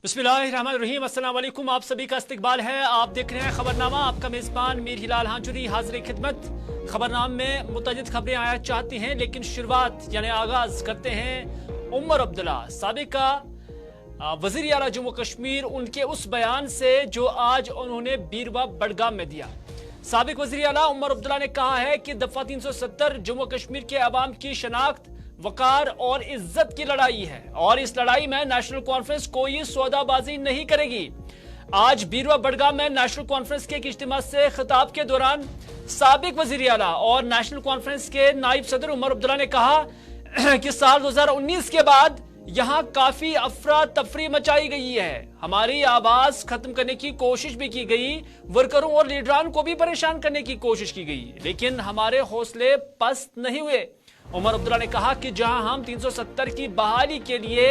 बिस्मिल्लाहिर्रहमानिर्रहीम, अस्सलाम वालेकुम। आप सभी का इस्तकबाल है। आप देख रहे हैं खबरनामा। आपका मेज़बान मीर हिलाल हांजुरी हाजिर खिदमत। खबरनामा में मुतअद्दिद खबरें आया चाहती हैं, लेकिन शुरुआत यानी आगाज करते हैं उमर अब्दुल्ला साबिका वज़ीर आला जम्मू कश्मीर, उनके उस बयान से जो आज उन्होंने बीरवा बडगाम में दिया। साबिक वज़ीर आला उमर अब्दुल्ला ने कहा है कि दफा 370 जम्मू कश्मीर के अवाम की शनाख्त, वकार और इज्जत की लड़ाई है और इस लड़ाई में नेशनल कॉन्फ्रेंस कोई सौदाबाजी नहीं करेगी। आज बीरवा बडगाम में नेशनल कॉन्फ्रेंस के एक इज्तिमा से खिताब के दौरान साबिक वज़ीर आला और नेशनल कॉन्फ्रेंस के नायब सदर उमर अब्दुल्ला ने कहा कि साल 2019 के बाद यहां काफी अफरा तफरी मचाई गई है। हमारी आवाज खत्म करने की कोशिश भी की गई, वर्करों और लीडरान को भी परेशान करने की कोशिश की गई, लेकिन हमारे हौसले पस्त नहीं हुए। उमर अब्दुल्ला ने कहा कि जहां हम 370 की बहाली के लिए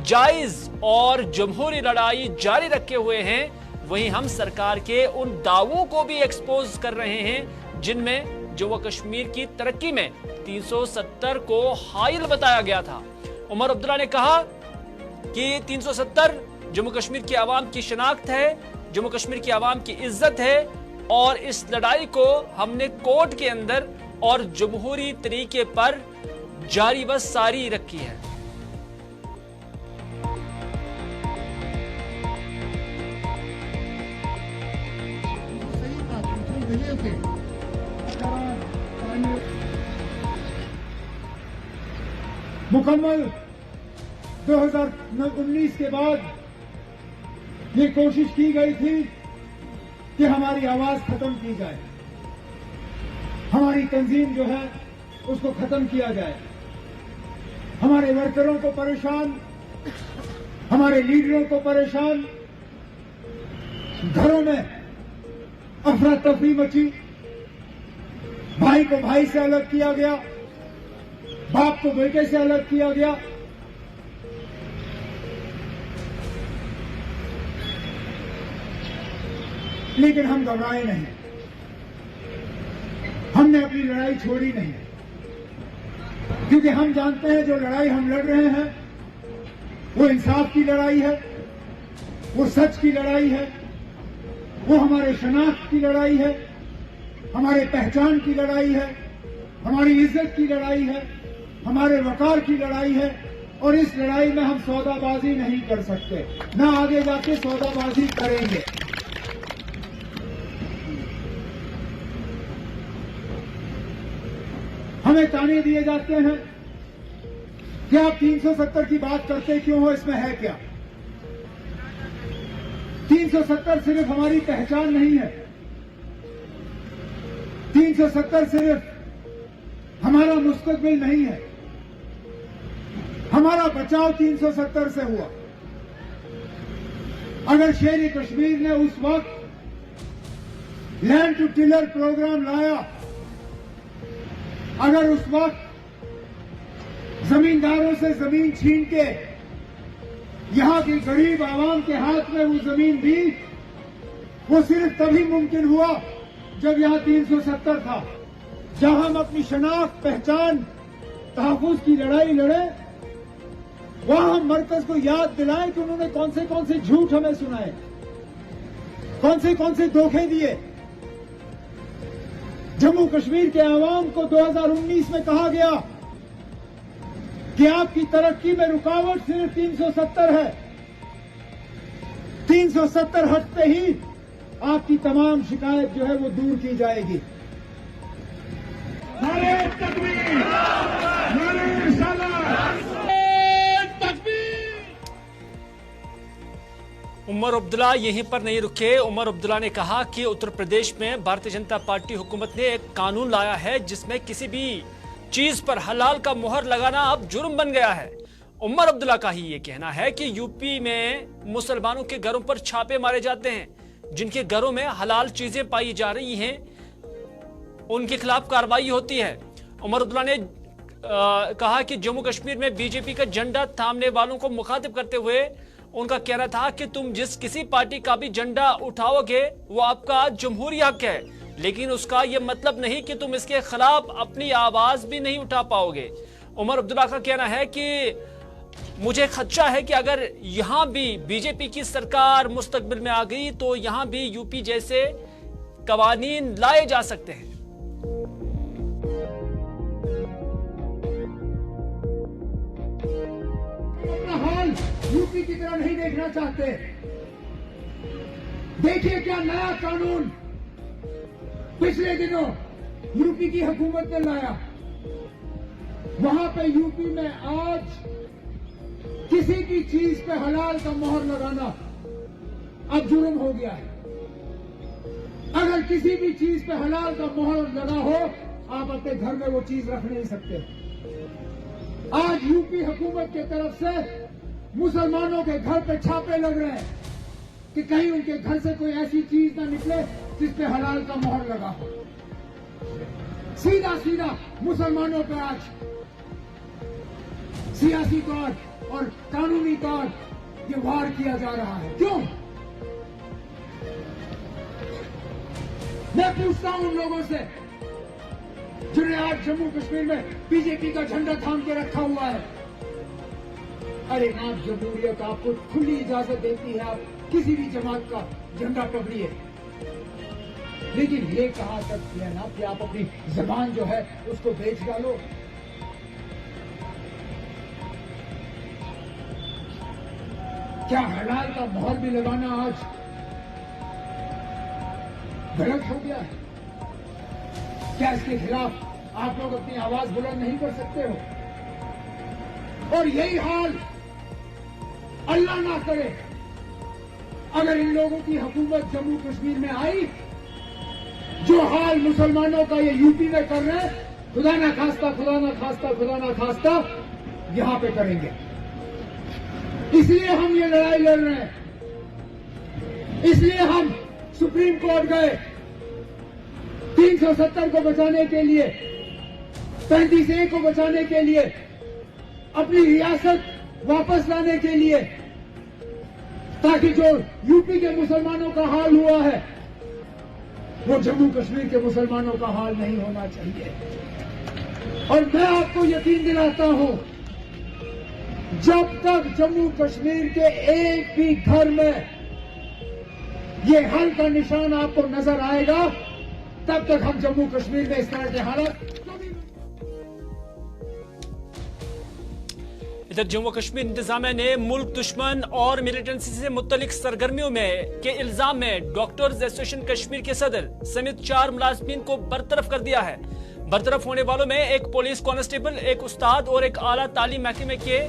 जायज और जमहूरी लड़ाई जारी रखे हुए हैं, वहीं हम सरकार के उन दावों को भी एक्सपोज कर रहे हैं जिनमें जम्मू कश्मीर की तरक्की में 370 को हाइल बताया गया था। उमर अब्दुल्ला ने कहा कि 370 जम्मू कश्मीर की आवाम की शनाख्त है, जम्मू कश्मीर की आवाम की इज्जत है और इस लड़ाई को हमने कोर्ट के अंदर और जमहूरी तरीके पर जारी व सारी रखी है। मुकम्मल 2019 के बाद ये कोशिश की गई थी कि हमारी आवाज खत्म की जाए, हमारी तंजीम जो है उसको खत्म किया जाए, हमारे वर्करों को परेशान, हमारे लीडरों को परेशान, घरों में अफरा तफरी मची, भाई को भाई से अलग किया गया, बाप को बेटे से अलग किया गया। लेकिन हम घबराए नहीं, हमने अपनी लड़ाई छोड़ी नहीं, क्योंकि हम जानते हैं जो लड़ाई हम लड़ रहे हैं वो इंसाफ की लड़ाई है, वो सच की लड़ाई है, वो हमारे शनाख्त की लड़ाई है, हमारे पहचान की लड़ाई है, हमारी इज्जत की लड़ाई है, हमारे वकार की लड़ाई है। और इस लड़ाई में हम सौदाबाजी नहीं कर सकते, ना आगे जाके सौदाबाजी करेंगे। हमें ताने दिए जाते हैं कि आप 370 की बात करते क्यों हो, इसमें है क्या? 370 सिर्फ हमारी पहचान नहीं है, 370 सिर्फ हमारा मुस्तकबिल नहीं है, हमारा बचाव 370 से हुआ। अगर शेर कश्मीर ने उस वक्त लैंड टू टिलर प्रोग्राम लाया, अगर उस वक्त जमींदारों से जमीन छीन के यहां की गरीब आवाम के हाथ में वो जमीन दी, वो सिर्फ तभी मुमकिन हुआ जब यहां 370 था, जहां हम अपनी शनाख्त, पहचान, तहफ़्फ़ुज़ की लड़ाई लड़े। वहां हम मरकज को याद दिलाएं कि उन्होंने कौन से झूठ हमें सुनाए, कौन से धोखे दिए। जम्मू कश्मीर के आवाम को 2019 में कहा गया कि आपकी तरक्की में रुकावट सिर्फ 370 है, 370 हटते ही आपकी तमाम शिकायत जो है वो दूर की जाएगी। नारे तकबीर, नारे रिसालत, उमर अब्दुल्ला यहीं पर नहीं रुके। उमर अब्दुल्ला ने कहा कि उत्तर प्रदेश में भारतीय जनता पार्टी हुकूमत ने एक कानून लाया है जिसमें किसी भी चीज पर हलाल का मुहर लगाना अब जुर्म बन गया है। उमर अब्दुल्ला का ही ये कहना है कि यूपी में मुसलमानों के घरों पर छापे मारे जाते हैं, जिनके घरों में हलाल चीजें पाई जा रही हैं उनके खिलाफ कार्रवाई होती है। उमर अब्दुल्ला ने कहा कि जम्मू कश्मीर में बीजेपी का झंडा थामने वालों को मुखातिब करते हुए उनका कहना था कि तुम जिस किसी पार्टी का भी झंडा उठाओगे वो आपका जमहूरी हक है, लेकिन उसका यह मतलब नहीं कि तुम इसके खिलाफ अपनी आवाज भी नहीं उठा पाओगे। उमर अब्दुल्ला का कहना है कि मुझे खदशा है कि अगर यहां भी बीजेपी की सरकार मुस्तकबिल में आ गई तो यहां भी यूपी जैसे कवानीन लाए जा सकते हैं। अपना हाल यूपी की तरह नहीं देखना चाहते। देखिए क्या नया कानून पिछले दिनों यूपी की हुकूमत ने लाया। वहां पे यूपी में आज किसी भी चीज पे हलाल का मोहर लगाना अब जुर्म हो गया है। अगर किसी भी चीज पे हलाल का मोहर लगा हो, आप अपने घर में वो चीज रख नहीं सकते। आज यूपी हुकूमत की तरफ से मुसलमानों के घर पे छापे लग रहे हैं कि कहीं उनके घर से कोई ऐसी चीज ना निकले जिस पे हलाल का मोहर लगा हो। सीधा सीधा मुसलमानों पे आज सियासी तौर और कानूनी तौर ये वार किया जा रहा है। क्यों? मैं पूछता हूं उन लोगों से जिन्हें आज जम्मू कश्मीर में बीजेपी का झंडा थाम के रखा हुआ है। अरे आप जमहूरियत आपको खुली इजाजत देती है, आप किसी भी जमात का झंडा पकड़िए, लेकिन ये कहा सकती है ना कि आप अपनी जबान जो है उसको बेच डालो। क्या हलाल का मोहर भी लगाना आज गलत हो गया है? क्या इसके खिलाफ आप लोग अपनी आवाज बुलंद नहीं कर सकते हो? और यही हाल अल्लाह ना करे अगर इन लोगों की हुकूमत जम्मू कश्मीर में आई, जो हाल मुसलमानों का ये यूपी में कर रहे हैं, खुदा ना खास्ता, खुदा ना खास्ता, खुदा ना खास्ता यहां पे करेंगे। इसलिए हम ये लड़ाई लड़ रहे हैं। इसलिए हम सुप्रीम कोर्ट गए 370 को बचाने के लिए, 35A को बचाने के लिए, अपनी रियासत वापस लाने के लिए, ताकि जो यूपी के मुसलमानों का हाल हुआ है वो जम्मू कश्मीर के मुसलमानों का हाल नहीं होना चाहिए। और मैं आपको यकीन दिलाता हूं, जब तक जम्मू कश्मीर के एक भी घर में ये हल का निशान आपको नजर आएगा, तब तक हम जम्मू कश्मीर में इस तरह के हालात। इधर जम्मू कश्मीर इंतजामिया ने मुल्क दुश्मन और मिलिटेंसी से मुत्तलिक सरगर्मियों में के इल्जाम में डॉक्टर्स एसोसिएशन कश्मीर के सदर समेत 4 मुलाजमीन को बरतरफ कर दिया है। बरतरफ होने वालों में एक पुलिस कांस्टेबल, एक उस्ताद और एक आला तालीम महकमे के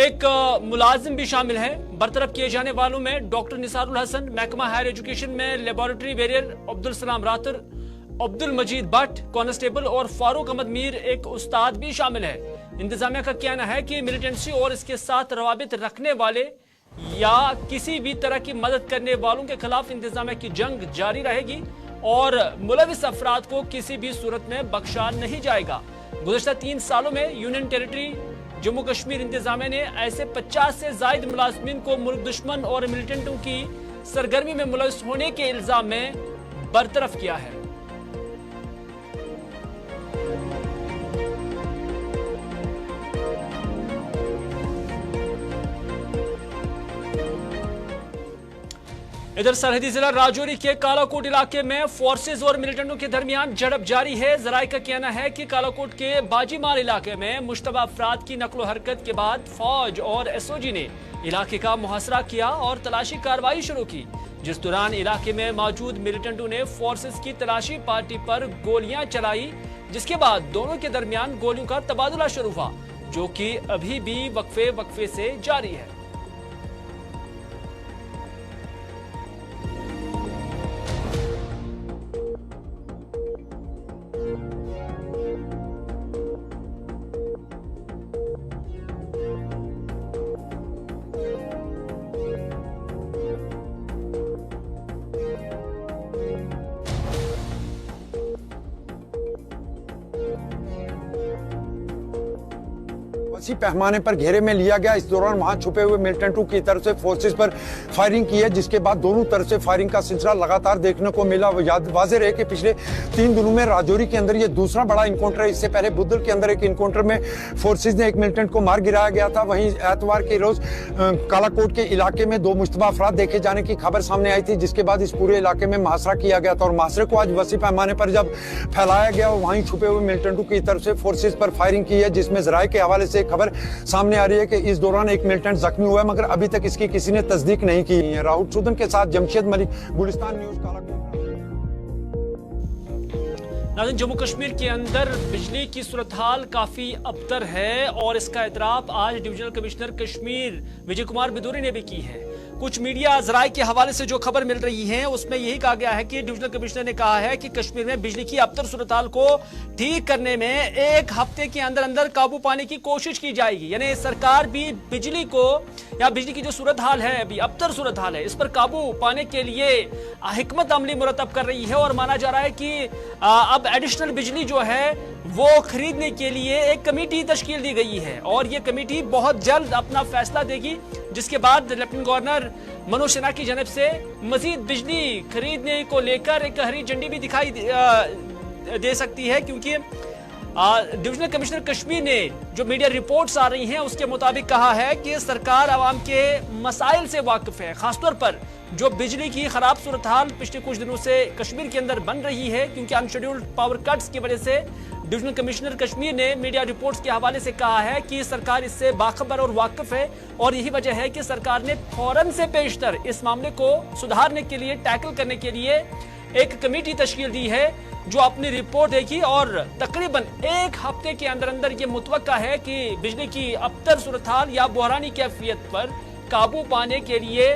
एक मुलाजिम भी शामिल है। बरतरफ किए जाने वालों में डॉक्टर निसारुल हसन, महकमा हायर एजुकेशन में लेबोरेटरी वेरियर अब्दुल सलाम रातर, अब्दुल मजीद भट्ट कांस्टेबल और फारूक अहमद मीर एक उस्ताद भी शामिल है। इंतजामिया का कहना है कि मिलिटेंसी और इसके साथ रवाबित रखने वाले या किसी भी तरह की मदद करने वालों के खिलाफ इंतजामिया की जंग जारी रहेगी और मुलविस अफराद को किसी भी सूरत में बख्शा नहीं जाएगा। गुज़श्ता 3 सालों में यूनियन टेरिटरी जम्मू कश्मीर इंतजामिया ने ऐसे 50 से जायद मुलाजमीन को मुल्क दुश्मन और मिलिटेंटों की सरगर्मी में मुलविस होने के इल्जाम में बरतरफ किया है। इधर सरहदी जिला राजौरी के कालाकोट इलाके में फोर्सेज और मिलिटेंटों के दरमियान झड़प जारी है। जराये का कहना है कि कालाकोट के बाजीमार इलाके में मुश्तबा अफराद की नकलो हरकत के बाद फौज और एसओजी ने इलाके का मुहासरा किया और तलाशी कार्रवाई शुरू की, जिस दौरान इलाके में मौजूद मिलिटेंटों ने फोर्सेज की तलाशी पार्टी पर गोलियां चलाई, जिसके बाद दोनों के दरमियान गोलियों का तबादला शुरू हुआ, जो कि अभी भी वक्फे से जारी है। वसी पैमाने पर घेरे में लिया गया। इस दौरान वहां छुपे हुए मिलिटेंटों की तरफ से फोर्सेस पर फायरिंग की है, जिसके बाद दोनों तरफ से फायरिंग का सिलसिला लगातार देखने को मिला। वाज़ेह रहे कि पिछले 3 दिनों में राजौरी के अंदर ये दूसरा बड़ा इनकाउंटर है। इससे पहले बुद्धल के अंदर एक इनकाउंटर में फोर्सेस ने एक मिलिटेंट को मार गिराया गया था। वहीं एतवार के रोज कालाकोट के इलाके में 2 मुश्तबा अफराद देखे जाने की खबर सामने आई थी, जिसके बाद इस पूरे इलाके में मुहासरा किया गया था और मुहासरे को आज वसी पैमाने पर जब फैलाया गया, वहीं छुपे हुए मिलिटेंटों की तरफ से फोर्सेस पर फायरिंग की है, जिसमें जराये के हवाले से खबर सामने आ रही है कि इस दौरान एक मिलिटेंट जख्मी हुआ है, मगर अभी तक इसकी किसी ने तस्दीक नहीं की है। राहुल सूदन के साथ जमशेद मलिक, गुलिस्तान न्यूज, कालाकोट। नाज़रीन, जम्मू कश्मीर के अंदर बिजली की सूरत हाल काफी अबतर है और इसका एतराफ आज डिविजनल कमिश्नर कश्मीर विजय कुमार बिदूरी ने भी की है। कुछ मीडिया जराये के हवाले से जो खबर मिल रही है उसमें यही कहा गया है कि डिविजनल कमिश्नर ने कहा है कि कश्मीर में बिजली की अबतर सूरत हाल को ठीक करने में 1 हफ्ते के अंदर अंदर काबू पाने की कोशिश की जाएगी। यानी सरकार भी बिजली को या बिजली की जो सूरत हाल है, अभी अबतर सूरत हाल है, इस पर काबू पाने के लिए हिकमत अमली मुरतब कर रही है और माना जा रहा है कि अब एडिशनल बिजली जो है वो खरीदने के लिए एक कमेटी तश्कील दी गई है और ये कमेटी बहुत जल्द अपना फैसला देगी, जिसके बाद लेफ्टिनेंट गवर्नर मनोज सिन्हा की जानब से मजीद बिजली खरीदने को लेकर एक हरी झंडी भी दिखाई दे सकती है, क्योंकि डिविजनल कमिश्नर कश्मीर ने जो मीडिया रिपोर्ट्स आ रही हैं उसके मुताबिक कहा है कि सरकार आवाम के मसाइल से वाकिफ है, खासतौर पर जो बिजली की खराब सूरत हाल पिछले कुछ दिनों से कश्मीर के अंदर बन रही है, क्योंकि अनशेड्यूल्ड पावर कट्स की वजह से डिविजनल कमिश्नर कश्मीर ने मीडिया रिपोर्ट्स के हवाले से कहा है कि सरकार इससे बाखबर और वाकिफ है और यही वजह है कि सरकार ने फौरन से पेशतर इस मामले को सुधारने के लिए, टैकल करने के लिए एक कमेटी तश्कील दी है जो अपनी रिपोर्ट देगी और तकरीबन 1 हफ्ते के अंदर अंदर ये मुतवक्का है कि बिजली की अबतर सूरत हाल या बहरानी कैफियत पर काबू पाने के लिए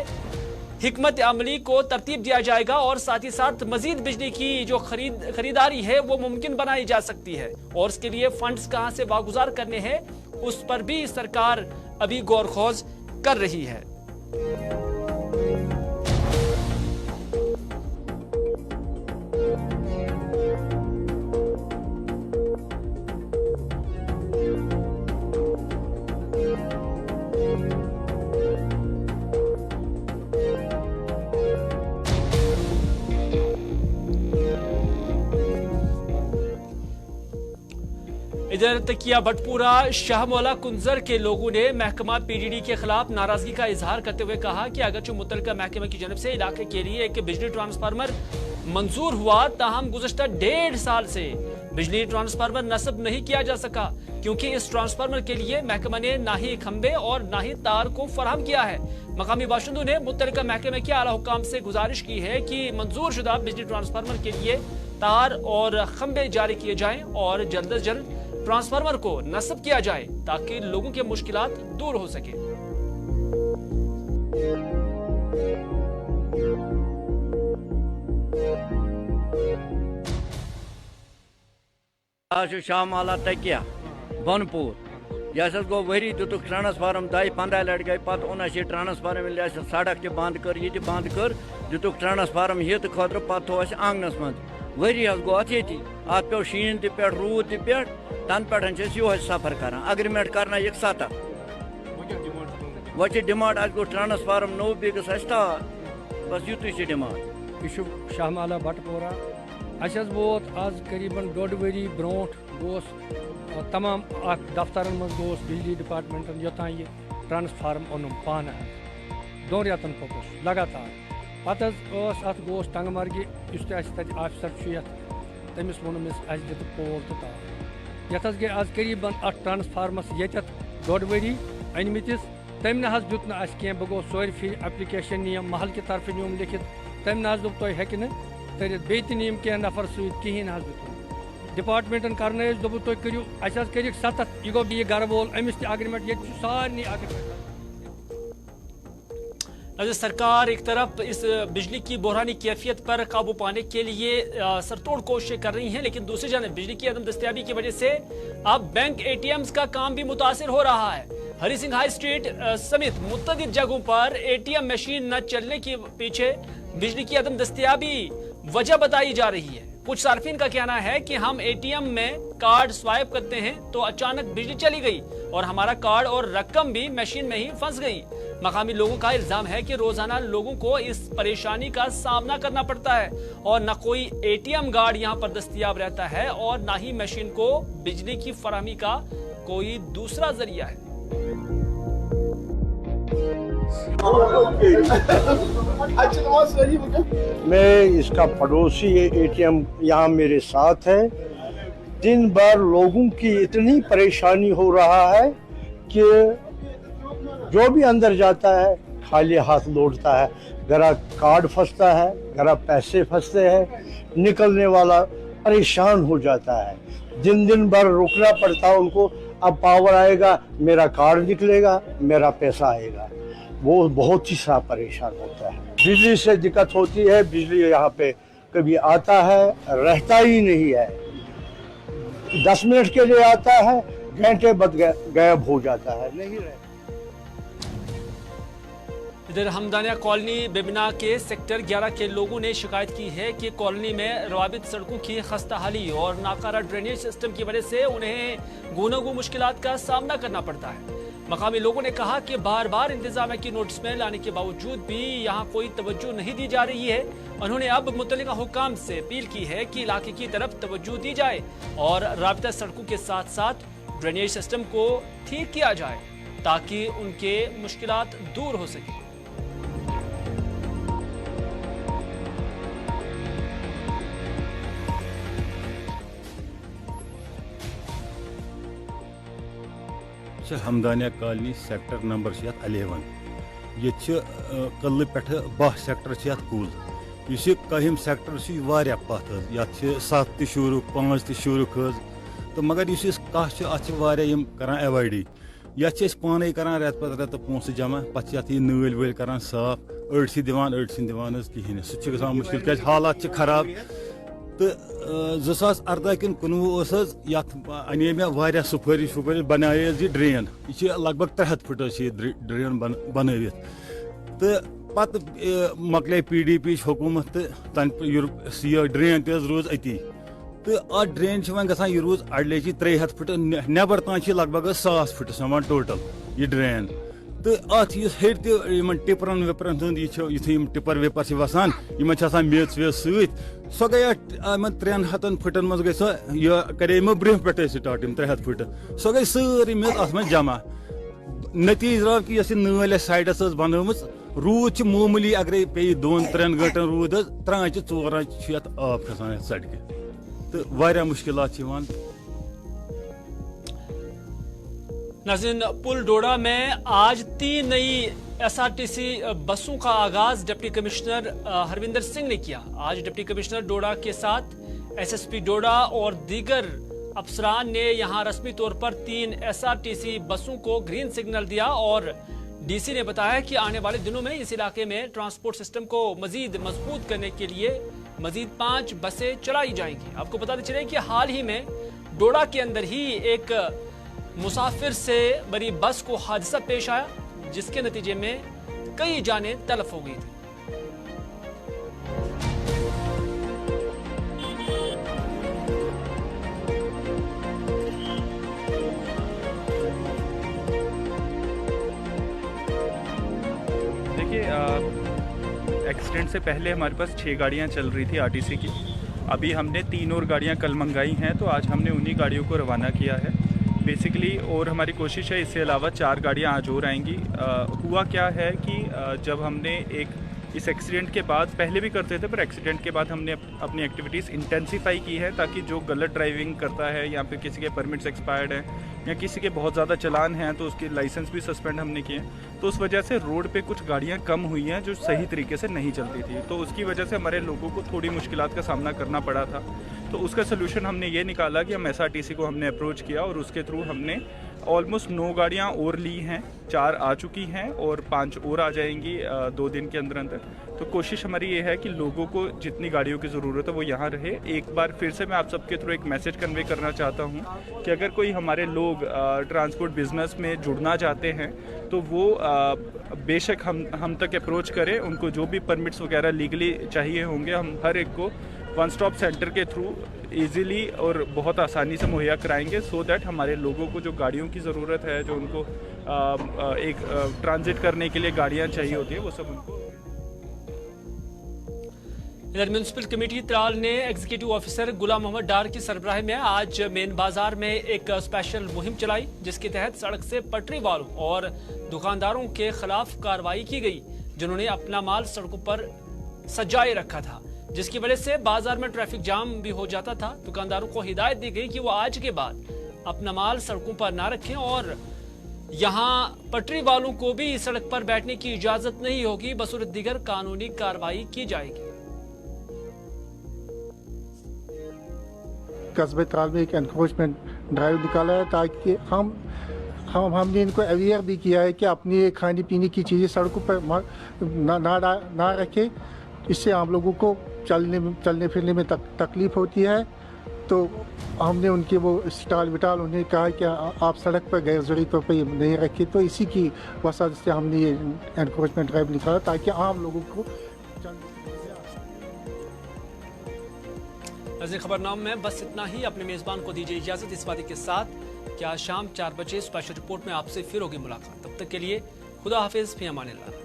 हिकमत अमली को तरतीब दिया जाएगा और साथ ही साथ मजीद बिजली की जो खरीदारी है वो मुमकिन बनाई जा सकती है और इसके लिए फंड्स कहां से वागुजार करने हैं उस पर भी सरकार अभी गौर खोज कर रही है। इधर तकिया भटपुरा शाहमौला कुंजर के लोगों ने महकमा पीडीडी के खिलाफ नाराजगी का इजहार करते हुए कहा कि अगरचे मुतल्लिका महकमे की जानब से इलाके के लिए एक बिजली ट्रांसफार्मर मंजूर हुआ, ताहम गुज़श्ता 1.5 साल से बिजली ट्रांसफार्मर नस्ब नहीं किया जा सका, क्योंकि इस ट्रांसफार्मर के लिए महकमा ने ना ही खंबे और ना ही तार को फराहम किया है। मकामी बाशिंदों ने मुतल्लिका महकमे के आला हुकाम से गुजारिश की है कि मंजूर शुदा बिजली ट्रांसफार्मर के लिए तार और खंबे जारी किए जाएं और जल्द अज जल्द ट्रांसफार्मर को नस्ब किया जाए ताकि लोगों के मुश्किलात दूर हो सके। शाहमौला तकिया बनपुर यह गो वरी दुतुक ट्रांसफार्म 10-15 लट गई पे ओन ट्रांसफार्म सड़क बंद कर ये बंद कर दुतुक ट्रांसफार्म हित खुद पे थो आंगनस मज वरी गो अत पे शीन पे रूद पे तन पे यो सफर कर अग्रीमेंट करना 7 वह डिमांड अ गो ट्रांसफार्म नो बे गस्तार बस युत डिमांड। यह शाहमौला भटपोरा अस वोत आज करीबन 1.5 वरी ब्रोट गोस तमाम दफ्तरन मज गोस बिजली डिपार्टमेंटन योतान ये ट्रांसफार्म ओनुम पान 2 रेतन पोकुस लगातार पे अत गोस तंगमर्गी आफिसर तमिस वोन दित पोल तो तार यथ गई आज करीबन अत ट्रांसफार्मस ये 1.5 वरी अनमितिस तम न दुत कह बह गो सोर फी एप्लिकेशन नीम महल कि तरफ नीम लिखित तम न दुप तुम हे तरित बे नीम कह नफर सहें डिपार्टमेंटन कर दोप तुम करू अस कर 7 यह गो बी गर वोल अमिस अग्रीमेंट ये सारे अग्रीमेंट। सरकार एक तरफ इस बिजली की बहरानी कैफियत पर काबू पाने के लिए सरतोड़ कोशिशें कर रही हैं, लेकिन दूसरी जानब बिजली की अदम दस्तयाबी की वजह से अब बैंक ATMs का काम भी मुतासिर हो रहा है। हरी सिंह हाई स्ट्रीट समेत मुतअद्दिद जगहों पर ATM मशीन न चलने के पीछे बिजली की अदम दस्तयाबी वजह बताई जा रही है। कुछ सार्फिन का कहना है कि हम ATM में कार्ड स्वाइप करते हैं तो अचानक बिजली चली गई और हमारा कार्ड और रकम भी मशीन में ही फंस गई। मकामी लोगों का इल्जाम है कि रोजाना लोगों को इस परेशानी का सामना करना पड़ता है और न कोई ATM कार्ड यहाँ पर दस्तयाब रहता है और न ही मशीन को बिजली की फराहमी का कोई दूसरा जरिया है। मैं इसका पड़ोसी ATM यहाँ मेरे साथ है। दिन भर लोगों की इतनी परेशानी हो रहा है कि जो भी अंदर जाता है खाली हाथ लौटता है। गरा कार्ड फंसता है, गरा पैसे फंसते हैं, निकलने वाला परेशान हो जाता है। दिन दिन भर रुकना पड़ता है उनको। अब पावर आएगा, मेरा कार्ड निकलेगा, मेरा पैसा आएगा। वो बहुत ही सा परेशान होता है। बिजली से दिक्कत होती है। बिजली यहाँ पे कभी आता है, रहता ही नहीं है। 10 मिनट के लिए आता है, घंटे बाद गायब हो जाता है, नहीं रहता। इधर हमदानिया कॉलोनी बेबिना के सेक्टर 11 के लोगों ने शिकायत की है कि कॉलोनी में रवाबित सड़कों की खस्ताहाली और नाकारा ड्रेनेज सिस्टम की वजह से उन्हें गूनागू मुश्किलात का सामना करना पड़ता है। मकामी लोगों ने कहा कि बार बार इंतजामिया की नोटिस में लाने के बावजूद भी यहाँ कोई तवज्जो नहीं दी जा रही है। उन्होंने अब मुतल्लिका हुक्काम से अपील की है कि इलाके की तरफ तवज्जो दी जाए और राबिता सड़कों के साथ साथ ड्रेनेज सिस्टम को ठीक किया जाए ताकि उनके मुश्किलात दूर हो सके। हमदानिया कॉलोनी सेक्टर नंबर 11 ये कल पे 12 सेक्टर कुल इस कहम सेक्टर पथ ये 7 तुरुक 5 तुरुक तो मगर इस कह एवॉइड ये पाने कर रेत पत रेत पोस जमा पे नल वल कर साफ अड़ दिवान कहें सह मुश्किल क्या हालात खराब। तो 2018 कि 19 अने मे सुपारिश बनाए ये ड्रेन यह लगभग 300 फुट ड्रेन बनवित तो पत मकल PDP हुकूमत तो ड्रेन तज रोज अती तो अ ड्रेन वन यह रोज अड़लेची 300 फुट नबर तान लगभग 1000 फुट समान टोटल यह ड्रेन तो अत हेर टिपरन विपरन हूँ यु टिपर विपर वसान मेच वेच सो गई 300 फुटन मज गई यह करे ब्रोह पे स्टार्ट 300 फुट सो गई सारी मेच अत मज जमा नतीज द्राव कि नल साइडस बनम रूद मामूली अगर पे 2-3 घंटन रूद 3-4 आब खसान सड़क तो वारिया मुश्किलात नाज़रीन पुल डोडा में आज 3 नई SRTC बसों का आगाज डिप्टी कमिश्नर हरविंदर सिंह ने किया। आज डिप्टी कमिश्नर डोडा के साथ SSP डोडा और दीगर अफसरान ने यहां रस्मी तौर पर 3 SRTC बसों को ग्रीन सिग्नल दिया और DC ने बताया कि आने वाले दिनों में इस इलाके में ट्रांसपोर्ट सिस्टम को मजीद मजबूत करने के लिए मजीद 5 बसें चलाई जाएंगी। आपको बताते चले कि हाल ही में डोडा के अंदर ही एक मुसाफिर से बड़ी बस को हादसा पेश आया जिसके नतीजे में कई जानें तलफ हो गई थी। देखिए एक्सीडेंट से पहले हमारे पास 6 गाड़ियां चल रही थी RTC की। अभी हमने 3 और गाड़ियां कल मंगाई हैं तो आज हमने उन्हीं गाड़ियों को रवाना किया है बेसिकली। और हमारी कोशिश है इससे अलावा 4 गाड़ियां आज और आएंगी। हुआ क्या है कि जब हमने इस एक्सीडेंट के बाद पहले भी करते थे पर एक्सीडेंट के बाद हमने अपनी एक्टिविटीज़ इंटेंसीफाई की है ताकि जो गलत ड्राइविंग करता है या फिर किसी के परमिट्स एक्सपायर्ड हैं या किसी के बहुत ज़्यादा चलान हैं तो उसके लाइसेंस भी सस्पेंड हमने किए। तो उस वजह से रोड पे कुछ गाड़ियां कम हुई हैं जो सही तरीके से नहीं चलती थी तो उसकी वजह से हमारे लोगों को थोड़ी मुश्किलात का सामना करना पड़ा था। तो उसका सोल्यूशन हमने ये निकाला कि हम SRTC को हमने अप्रोच किया और उसके थ्रू हमने ऑलमोस्ट 9 गाड़ियाँ और ली हैं, 4 आ चुकी हैं और 5 और आ जाएंगी 2 दिन के अंदर अंदर। तो कोशिश हमारी ये है कि लोगों को जितनी गाड़ियों की ज़रूरत है वो यहाँ रहे। एक बार फिर से मैं आप सबके थ्रू एक मैसेज कन्वे करना चाहता हूँ कि अगर कोई हमारे लोग ट्रांसपोर्ट बिजनेस में जुड़ना चाहते हैं तो वो बेशक हम तक अप्रोच करें। उनको जो भी परमिट्स वगैरह लीगली चाहिए होंगे हम हर एक को वन स्टॉप सेंटर के थ्रू इजीली और बहुत आसानी से मुहैया कराएंगे, सो दैट हमारे लोगों को जो गाड़ियों की ज़रूरत है, जो उनको एक ट्रांजिट करने के लिए गाड़ियाँ चाहिए होती है, वो सब उनको। इधर म्यूनसिपल कमेटी त्राल ने एग्जीक्यूटिव ऑफिसर गुलाम मोहम्मद डार की सरबराही में आज मेन बाजार में एक स्पेशल मुहिम चलाई, जिसके तहत सड़क से पटरी वालों और दुकानदारों के खिलाफ कार्रवाई की गई, जिन्होंने अपना माल सड़कों पर सजाए रखा था, जिसकी वजह से बाजार में ट्रैफिक जाम भी हो जाता था। दुकानदारों को हिदायत दी गई कि वो आज के बाद अपना माल सड़कों पर ना रखें और यहाँ पटरी वालों को भी सड़क पर बैठने की इजाजत नहीं होगी, बसूरत दीगर कानूनी कार्रवाई की जाएगी। कस्बे त्राल में एक एनक्रोचमेंट ड्राइव निकाला है, ताकि हमने इनको अवेयर भी किया है कि अपनी खाने पीने की चीज़ें सड़कों पर ना रखें। इससे आम लोगों को चलने फिरने में तकलीफ होती है। तो हमने उनके वो स्टाल विटाल उन्हें कहा कि आप सड़क पर गैर ज़रूरी तौर पर नहीं रखें। तो इसी की वजह से हमने ये एनक्रोचमेंट ड्राइव निकाला, ताकि आम लोगों को खबरनाम में बस इतना ही। अपने मेजबान को दीजिए इजाजत इस वादे के साथ कि आज शाम 4 बजे स्पेशल रिपोर्ट में आपसे फिर होगी मुलाकात। तब तक के लिए खुदा हाफिज, फी अमानिल्लाह।